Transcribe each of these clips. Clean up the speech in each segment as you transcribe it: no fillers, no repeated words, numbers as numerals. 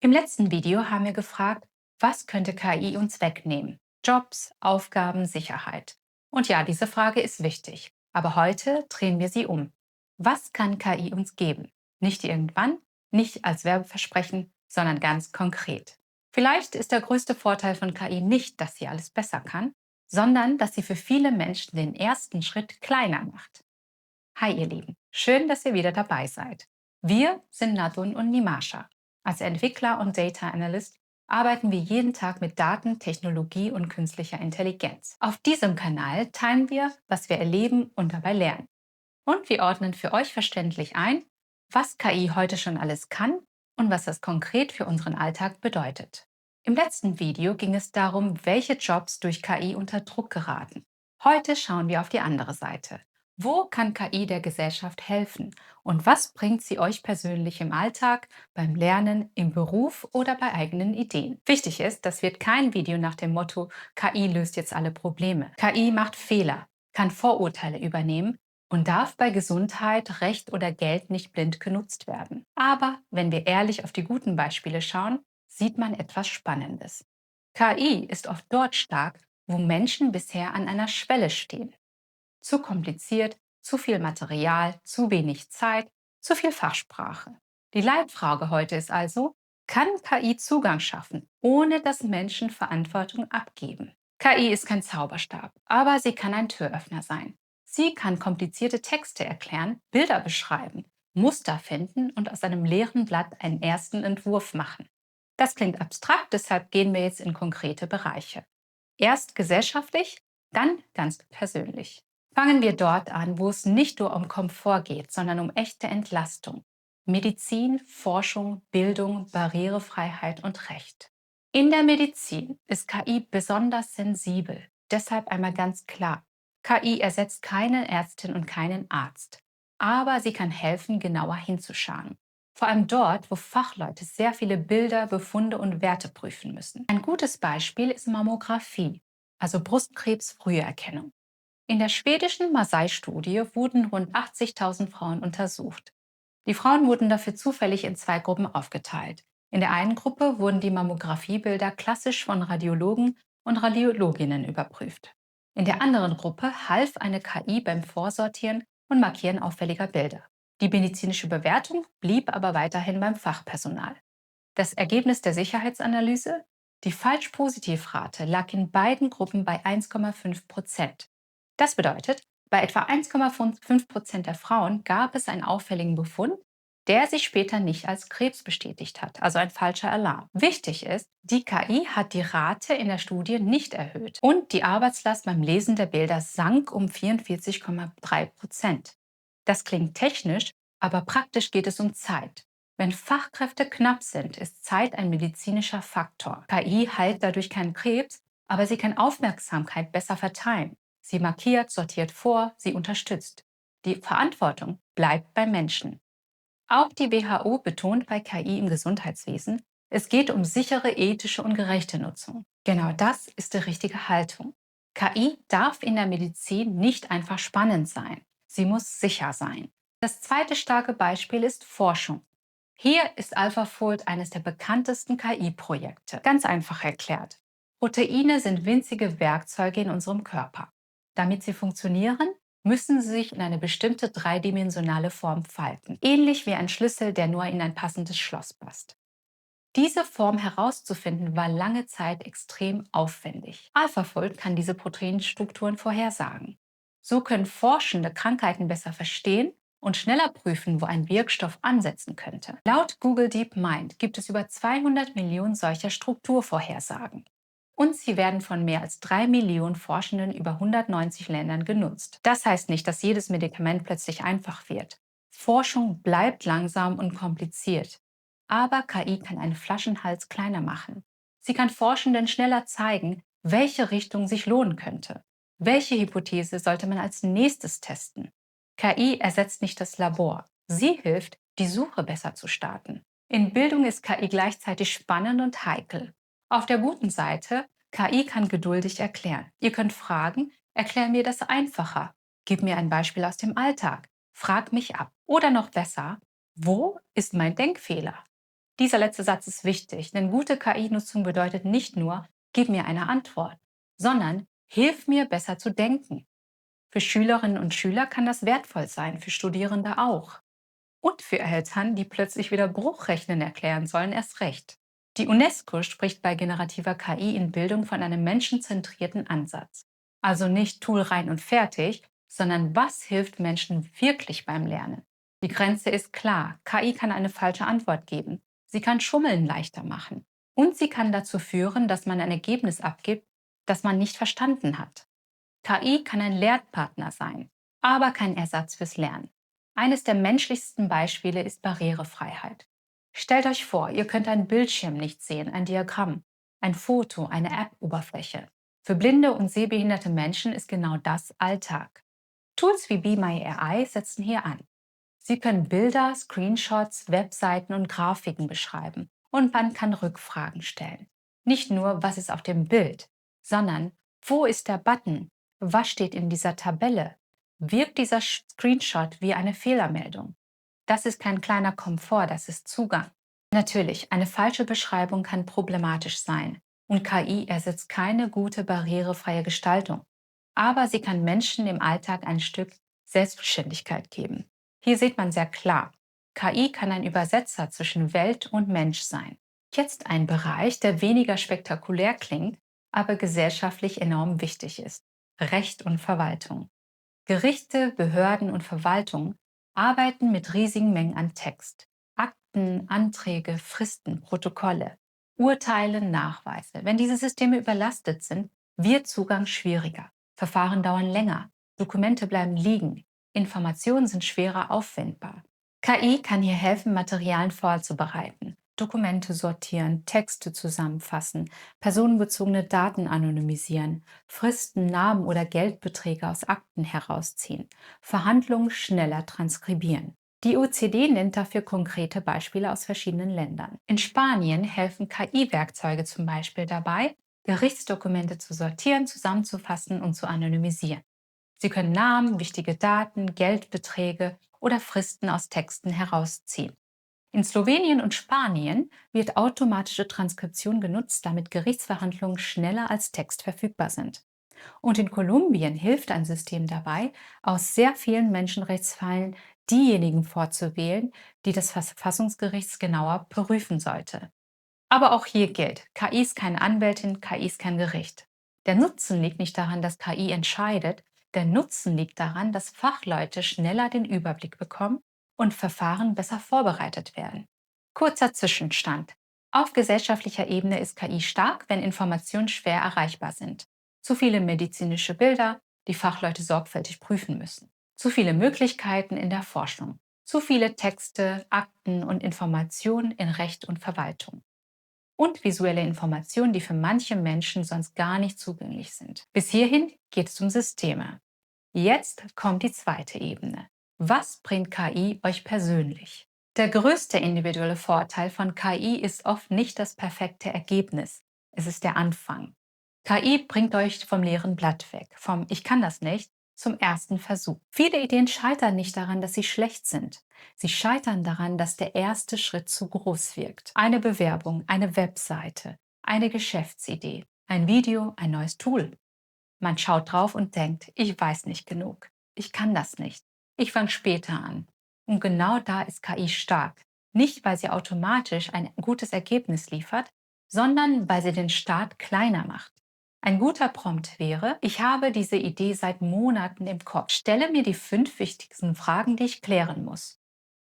Im letzten Video haben wir gefragt, was könnte KI uns wegnehmen? Jobs, Aufgaben, Sicherheit. Und ja, diese Frage ist wichtig. Aber heute drehen wir sie um. Was kann KI uns geben? Nicht irgendwann, nicht als Werbeversprechen, sondern ganz konkret. Vielleicht ist der größte Vorteil von KI nicht, dass sie alles besser kann, sondern dass sie für viele Menschen den ersten Schritt kleiner macht. Hi ihr Lieben, schön, dass ihr wieder dabei seid. Wir sind Nadun und Nimasha. Als Entwickler und Data Analyst arbeiten wir jeden Tag mit Daten, Technologie und künstlicher Intelligenz. Auf diesem Kanal teilen wir, was wir erleben und dabei lernen. Und wir ordnen für euch verständlich ein, was KI heute schon alles kann und was das konkret für unseren Alltag bedeutet. Im letzten Video ging es darum, welche Jobs durch KI unter Druck geraten. Heute schauen wir auf die andere Seite. Wo kann KI der Gesellschaft helfen und was bringt sie euch persönlich im Alltag, beim Lernen, im Beruf oder bei eigenen Ideen? Wichtig ist, das wird kein Video nach dem Motto, KI löst jetzt alle Probleme. KI macht Fehler, kann Vorurteile übernehmen und darf bei Gesundheit, Recht oder Geld nicht blind genutzt werden. Aber wenn wir ehrlich auf die guten Beispiele schauen, sieht man etwas Spannendes. KI ist oft dort stark, wo Menschen bisher an einer Schwelle stehen. Zu kompliziert, zu viel Material, zu wenig Zeit, zu viel Fachsprache. Die Leitfrage heute ist also, kann KI Zugang schaffen, ohne dass Menschen Verantwortung abgeben? KI ist kein Zauberstab, aber sie kann ein Türöffner sein. Sie kann komplizierte Texte erklären, Bilder beschreiben, Muster finden und aus einem leeren Blatt einen ersten Entwurf machen. Das klingt abstrakt, deshalb gehen wir jetzt in konkrete Bereiche. Erst gesellschaftlich, dann ganz persönlich. Fangen wir dort an, wo es nicht nur um Komfort geht, sondern um echte Entlastung. Medizin, Forschung, Bildung, Barrierefreiheit und Recht. In der Medizin ist KI besonders sensibel. Deshalb einmal ganz klar, KI ersetzt keine Ärztin und keinen Arzt. Aber sie kann helfen, genauer hinzuschauen. Vor allem dort, wo Fachleute sehr viele Bilder, Befunde und Werte prüfen müssen. Ein gutes Beispiel ist Mammographie, also Brustkrebs-Früherkennung. In der schwedischen Masai-Studie wurden rund 80.000 Frauen untersucht. Die Frauen wurden dafür zufällig in zwei Gruppen aufgeteilt. In der einen Gruppe wurden die Mammografiebilder klassisch von Radiologen und Radiologinnen überprüft. In der anderen Gruppe half eine KI beim Vorsortieren und Markieren auffälliger Bilder. Die medizinische Bewertung blieb aber weiterhin beim Fachpersonal. Das Ergebnis der Sicherheitsanalyse? Die Falsch-Positiv-Rate lag in beiden Gruppen bei 1,5%. Das bedeutet, bei etwa 1,5% der Frauen gab es einen auffälligen Befund, der sich später nicht als Krebs bestätigt hat, also ein falscher Alarm. Wichtig ist, die KI hat die Rate in der Studie nicht erhöht und die Arbeitslast beim Lesen der Bilder sank um 44,3%. Das klingt technisch, aber praktisch geht es um Zeit. Wenn Fachkräfte knapp sind, ist Zeit ein medizinischer Faktor. KI heilt dadurch keinen Krebs, aber sie kann Aufmerksamkeit besser verteilen. Sie markiert, sortiert vor, sie unterstützt. Die Verantwortung bleibt beim Menschen. Auch die WHO betont bei KI im Gesundheitswesen, es geht um sichere, ethische und gerechte Nutzung. Genau das ist die richtige Haltung. KI darf in der Medizin nicht einfach spannend sein. Sie muss sicher sein. Das zweite starke Beispiel ist Forschung. Hier ist AlphaFold eines der bekanntesten KI-Projekte. Ganz einfach erklärt. Proteine sind winzige Werkzeuge in unserem Körper. Damit sie funktionieren, müssen sie sich in eine bestimmte dreidimensionale Form falten, ähnlich wie ein Schlüssel, der nur in ein passendes Schloss passt. Diese Form herauszufinden war lange Zeit extrem aufwendig. AlphaFold kann diese Proteinstrukturen vorhersagen. So können Forschende Krankheiten besser verstehen und schneller prüfen, wo ein Wirkstoff ansetzen könnte. Laut Google DeepMind gibt es über 200 Millionen solcher Strukturvorhersagen. Und sie werden von mehr als 3 Millionen Forschenden über 190 Ländern genutzt. Das heißt nicht, dass jedes Medikament plötzlich einfach wird. Forschung bleibt langsam und kompliziert. Aber KI kann einen Flaschenhals kleiner machen. Sie kann Forschenden schneller zeigen, welche Richtung sich lohnen könnte. Welche Hypothese sollte man als nächstes testen? KI ersetzt nicht das Labor. Sie hilft, die Suche besser zu starten. In Bildung ist KI gleichzeitig spannend und heikel. Auf der guten Seite, KI kann geduldig erklären. Ihr könnt fragen, erklär mir das einfacher. Gib mir ein Beispiel aus dem Alltag. Frag mich ab. Oder noch besser, wo ist mein Denkfehler? Dieser letzte Satz ist wichtig, denn gute KI-Nutzung bedeutet nicht nur, gib mir eine Antwort, sondern hilf mir besser zu denken. Für Schülerinnen und Schüler kann das wertvoll sein, für Studierende auch. Und für Eltern, die plötzlich wieder Bruchrechnen erklären sollen, erst recht. Die UNESCO spricht bei generativer KI in Bildung von einem menschenzentrierten Ansatz. Also nicht Tool rein und fertig, sondern was hilft Menschen wirklich beim Lernen. Die Grenze ist klar, KI kann eine falsche Antwort geben. Sie kann Schummeln leichter machen. Und sie kann dazu führen, dass man ein Ergebnis abgibt, das man nicht verstanden hat. KI kann ein Lehrpartner sein, aber kein Ersatz fürs Lernen. Eines der menschlichsten Beispiele ist Barrierefreiheit. Stellt euch vor, ihr könnt einen Bildschirm nicht sehen, ein Diagramm, ein Foto, eine App-Oberfläche. Für blinde und sehbehinderte Menschen ist genau das Alltag. Tools wie Be My AI setzen hier an. Sie können Bilder, Screenshots, Webseiten und Grafiken beschreiben und man kann Rückfragen stellen. Nicht nur, was ist auf dem Bild, sondern wo ist der Button? Was steht in dieser Tabelle? Wirkt dieser Screenshot wie eine Fehlermeldung? Das ist kein kleiner Komfort, das ist Zugang. Natürlich, eine falsche Beschreibung kann problematisch sein und KI ersetzt keine gute barrierefreie Gestaltung. Aber sie kann Menschen im Alltag ein Stück Selbstständigkeit geben. Hier sieht man sehr klar, KI kann ein Übersetzer zwischen Welt und Mensch sein. Jetzt ein Bereich, der weniger spektakulär klingt, aber gesellschaftlich enorm wichtig ist. Recht und Verwaltung. Gerichte, Behörden und Verwaltung arbeiten mit riesigen Mengen an Text. Akten, Anträge, Fristen, Protokolle, Urteile, Nachweise. Wenn diese Systeme überlastet sind, wird Zugang schwieriger. Verfahren dauern länger, Dokumente bleiben liegen, Informationen sind schwerer auffindbar. KI kann hier helfen, Materialien vorzubereiten, Dokumente sortieren, Texte zusammenfassen, personenbezogene Daten anonymisieren, Fristen, Namen oder Geldbeträge aus Akten herausziehen, Verhandlungen schneller transkribieren. Die OECD nennt dafür konkrete Beispiele aus verschiedenen Ländern. In Spanien helfen KI-Werkzeuge zum Beispiel dabei, Gerichtsdokumente zu sortieren, zusammenzufassen und zu anonymisieren. Sie können Namen, wichtige Daten, Geldbeträge oder Fristen aus Texten herausziehen. In Slowenien und Spanien wird automatische Transkription genutzt, damit Gerichtsverhandlungen schneller als Text verfügbar sind. Und in Kolumbien hilft ein System dabei, aus sehr vielen Menschenrechtsfällen diejenigen vorzuwählen, die das Verfassungsgericht genauer prüfen sollte. Aber auch hier gilt, KI ist keine Anwältin, KI ist kein Gericht. Der Nutzen liegt nicht daran, dass KI entscheidet, der Nutzen liegt daran, dass Fachleute schneller den Überblick bekommen und Verfahren besser vorbereitet werden. Kurzer Zwischenstand. Auf gesellschaftlicher Ebene ist KI stark, wenn Informationen schwer erreichbar sind. Zu viele medizinische Bilder, die Fachleute sorgfältig prüfen müssen. Zu viele Möglichkeiten in der Forschung. Zu viele Texte, Akten und Informationen in Recht und Verwaltung und visuelle Informationen, die für manche Menschen sonst gar nicht zugänglich sind. Bis hierhin geht es um Systeme. Jetzt kommt die zweite Ebene. Was bringt KI euch persönlich? Der größte individuelle Vorteil von KI ist oft nicht das perfekte Ergebnis. Es ist der Anfang. KI bringt euch vom leeren Blatt weg, vom Ich kann das nicht zum ersten Versuch. Viele Ideen scheitern nicht daran, dass sie schlecht sind. Sie scheitern daran, dass der erste Schritt zu groß wirkt. Eine Bewerbung, eine Webseite, eine Geschäftsidee, ein Video, ein neues Tool. Man schaut drauf und denkt, ich weiß nicht genug. Ich kann das nicht. Ich fange später an. Und genau da ist KI stark. Nicht, weil sie automatisch ein gutes Ergebnis liefert, sondern weil sie den Start kleiner macht. Ein guter Prompt wäre, ich habe diese Idee seit Monaten im Kopf. Stelle mir die 5 wichtigsten Fragen, die ich klären muss.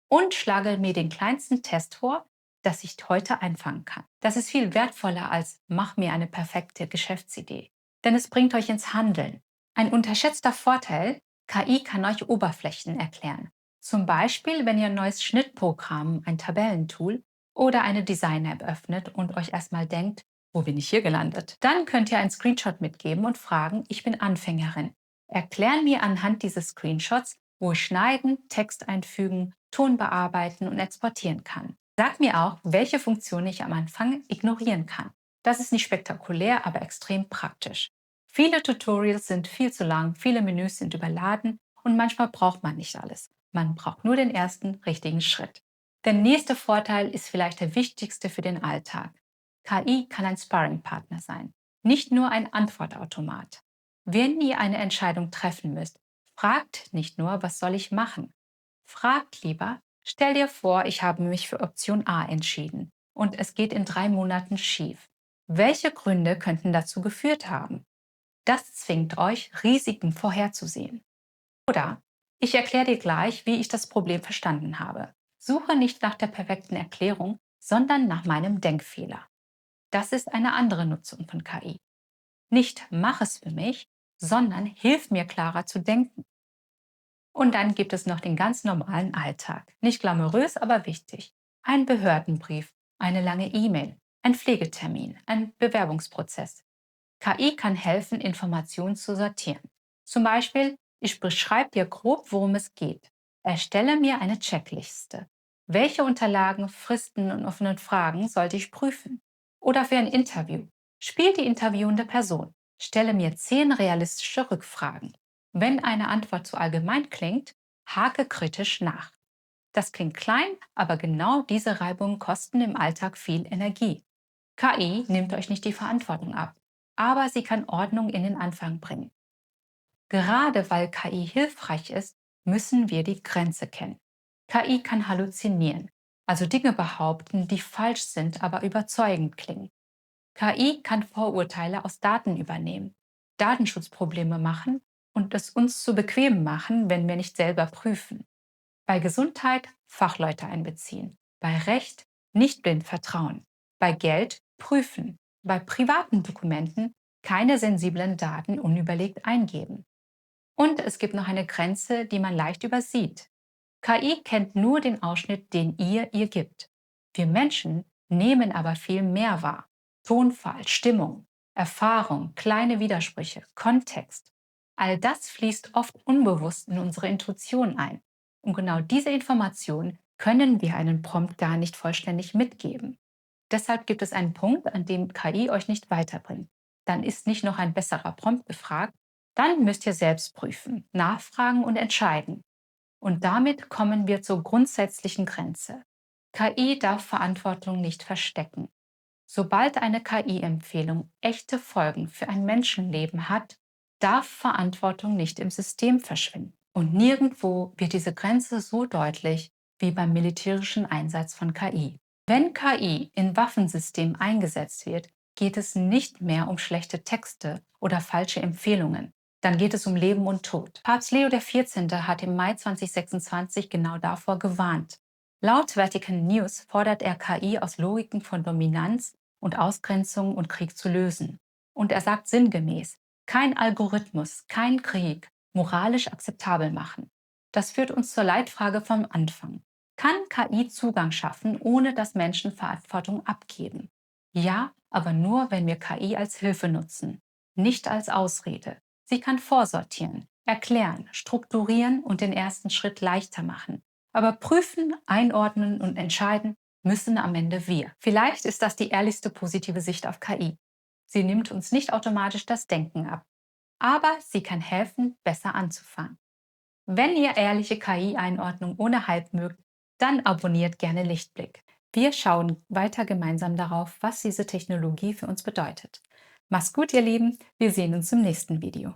Und schlage mir den kleinsten Test vor, das ich heute einfangen kann. Das ist viel wertvoller als mach mir eine perfekte Geschäftsidee. Denn es bringt euch ins Handeln. Ein unterschätzter Vorteil, KI kann euch Oberflächen erklären. Zum Beispiel, wenn ihr ein neues Schnittprogramm, ein Tabellentool oder eine Design-App öffnet und euch erstmal denkt, wo bin ich hier gelandet? Dann könnt ihr einen Screenshot mitgeben und fragen, ich bin Anfängerin. Erklären mir anhand dieses Screenshots, wo ich schneiden, Text einfügen, Ton bearbeiten und exportieren kann. Sag mir auch, welche Funktion ich am Anfang ignorieren kann. Das ist nicht spektakulär, aber extrem praktisch. Viele Tutorials sind viel zu lang, viele Menüs sind überladen und manchmal braucht man nicht alles. Man braucht nur den ersten richtigen Schritt. Der nächste Vorteil ist vielleicht der wichtigste für den Alltag. KI kann ein Sparringpartner sein, nicht nur ein Antwortautomat. Wenn ihr eine Entscheidung treffen müsst, fragt nicht nur, was soll ich machen? Fragt lieber, stell dir vor, ich habe mich für Option A entschieden und es geht in 3 Monaten schief. Welche Gründe könnten dazu geführt haben? Das zwingt euch, Risiken vorherzusehen. Oder ich erkläre dir gleich, wie ich das Problem verstanden habe. Suche nicht nach der perfekten Erklärung, sondern nach meinem Denkfehler. Das ist eine andere Nutzung von KI. Nicht mach es für mich, sondern hilf mir klarer zu denken. Und dann gibt es noch den ganz normalen Alltag. Nicht glamourös, aber wichtig. Ein Behördenbrief, eine lange E-Mail, ein Pflegetermin, ein Bewerbungsprozess. KI kann helfen, Informationen zu sortieren. Zum Beispiel, ich beschreibe dir grob, worum es geht. Erstelle mir eine Checkliste. Welche Unterlagen, Fristen und offenen Fragen sollte ich prüfen? Oder für ein Interview. Spiel die interviewende Person. Stelle mir 10 realistische Rückfragen. Wenn eine Antwort zu allgemein klingt, hake kritisch nach. Das klingt klein, aber genau diese Reibungen kosten im Alltag viel Energie. KI nimmt euch nicht die Verantwortung ab, aber sie kann Ordnung in den Anfang bringen. Gerade weil KI hilfreich ist, müssen wir die Grenze kennen. KI kann halluzinieren, also Dinge behaupten, die falsch sind, aber überzeugend klingen. KI kann Vorurteile aus Daten übernehmen, Datenschutzprobleme machen und es uns zu bequem machen, wenn wir nicht selber prüfen. Bei Gesundheit Fachleute einbeziehen. Bei Recht nicht blind vertrauen. Bei Geld prüfen. Bei privaten Dokumenten keine sensiblen Daten unüberlegt eingeben. Und es gibt noch eine Grenze, die man leicht übersieht. KI kennt nur den Ausschnitt, den ihr gibt. Wir Menschen nehmen aber viel mehr wahr. Tonfall, Stimmung, Erfahrung, kleine Widersprüche, Kontext. All das fließt oft unbewusst in unsere Intuition ein. Und genau diese Informationen können wir einen Prompt gar nicht vollständig mitgeben. Deshalb gibt es einen Punkt, an dem KI euch nicht weiterbringt. Dann ist nicht noch ein besserer Prompt gefragt, dann müsst ihr selbst prüfen, nachfragen und entscheiden. Und damit kommen wir zur grundsätzlichen Grenze. KI darf Verantwortung nicht verstecken. Sobald eine KI-Empfehlung echte Folgen für ein Menschenleben hat, darf Verantwortung nicht im System verschwinden. Und nirgendwo wird diese Grenze so deutlich wie beim militärischen Einsatz von KI. Wenn KI in Waffensystemen eingesetzt wird, geht es nicht mehr um schlechte Texte oder falsche Empfehlungen. Dann geht es um Leben und Tod. Papst Leo XIV. Hat im Mai 2026 genau davor gewarnt. Laut Vatican News fordert er KI aus Logiken von Dominanz und Ausgrenzung und Krieg zu lösen. Und er sagt sinngemäß, kein Algorithmus, kein Krieg, moralisch akzeptabel machen. Das führt uns zur Leitfrage vom Anfang. Kann KI Zugang schaffen, ohne dass Menschen Verantwortung abgeben? Ja, aber nur, wenn wir KI als Hilfe nutzen, nicht als Ausrede. Sie kann vorsortieren, erklären, strukturieren und den ersten Schritt leichter machen. Aber prüfen, einordnen und entscheiden müssen am Ende wir. Vielleicht ist das die ehrlichste positive Sicht auf KI. Sie nimmt uns nicht automatisch das Denken ab, aber sie kann helfen, besser anzufangen. Wenn ihr ehrliche KI-Einordnung ohne Hype mögt, dann abonniert gerne Lichtblick. Wir schauen weiter gemeinsam darauf, was diese Technologie für uns bedeutet. Macht's gut, ihr Lieben. Wir sehen uns im nächsten Video.